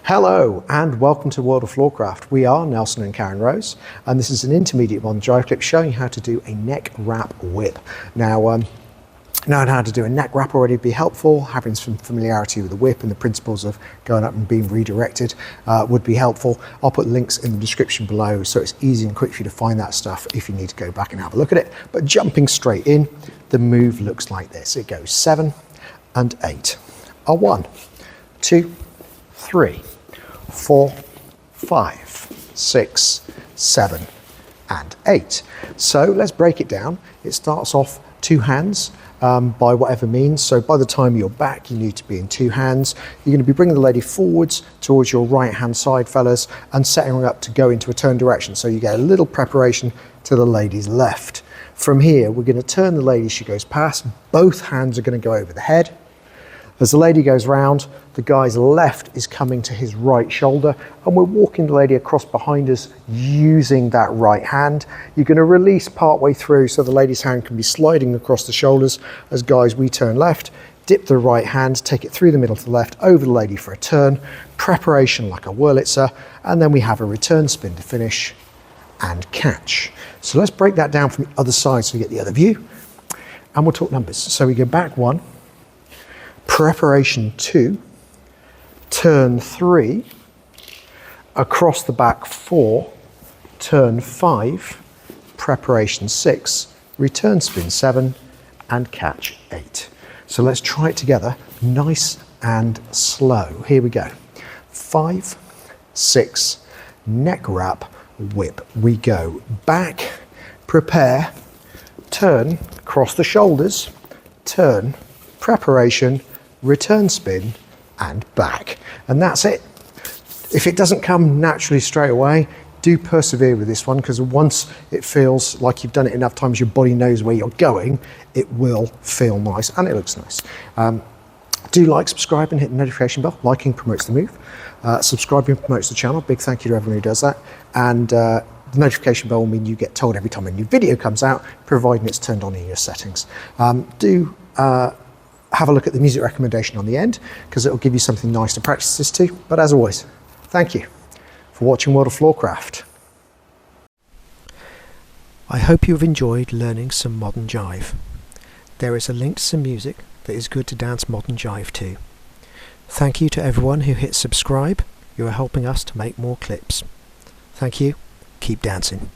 Hello and welcome to World of Floorcraft. We are Nelson and Karen Rose, and this is an intermediate modern jive clip showing how to do a neck wrap whip. Now, knowing how to do a neck wrap already would be helpful. Having some familiarity with the whip and the principles of going up and being redirected would be helpful. I'll put links in the description below so it's easy and quick for you to find that stuff if you need to go back and have a look at it. But jumping straight in, the move looks like this. It goes 7 and 8. A 1, 2, 3, 4, 5, 6, 7, and 8. So let's break it down. It starts off 2 hands by whatever means. So by the time you're back, you need to be in 2 hands. You're going to be bringing the lady forwards towards your right hand side, fellas, and setting her up to go into a turn direction. So you get a little preparation to the lady's left. From here, we're going to turn the lady, she goes past. Both hands are going to go over the head. As the lady goes round, the guy's left is coming to his right shoulder, and we're walking the lady across behind us using that right hand. You're going to release part way through so the lady's hand can be sliding across the shoulders. As guys, we turn left, dip the right hand, take it through the middle to the left, over the lady for a turn, preparation like a Wurlitzer, and then we have a return spin to finish and catch. So let's break that down from the other side so we get the other view, and we'll talk numbers. So we go back 1, preparation 2, turn 3, across the back 4, turn 5, preparation 6, return spin 7, and catch 8. So let's try it together, nice and slow. Here we go. 5, 6, neck wrap, whip. We go back, prepare, turn, cross the shoulders, turn, preparation, return spin, and back. And that's it. If it doesn't come naturally straight away, do persevere with this one, because once it feels like you've done it enough times, your body knows where you're going, it will feel nice and it looks nice. Do like, subscribe, and hit the notification bell. Liking promotes the move. Subscribing promotes the channel. Big thank you to everyone who does that. And the notification bell will mean you get told every time a new video comes out, providing it's turned on in your settings. Have a look at the music recommendation on the end, because it will give you something nice to practice this to. But as always, thank you for watching World of Floorcraft. I hope you've enjoyed learning some modern jive. There is a link to some music that is good to dance modern jive to. Thank you to everyone who hit subscribe. You are helping us to make more clips. Thank you. Keep dancing.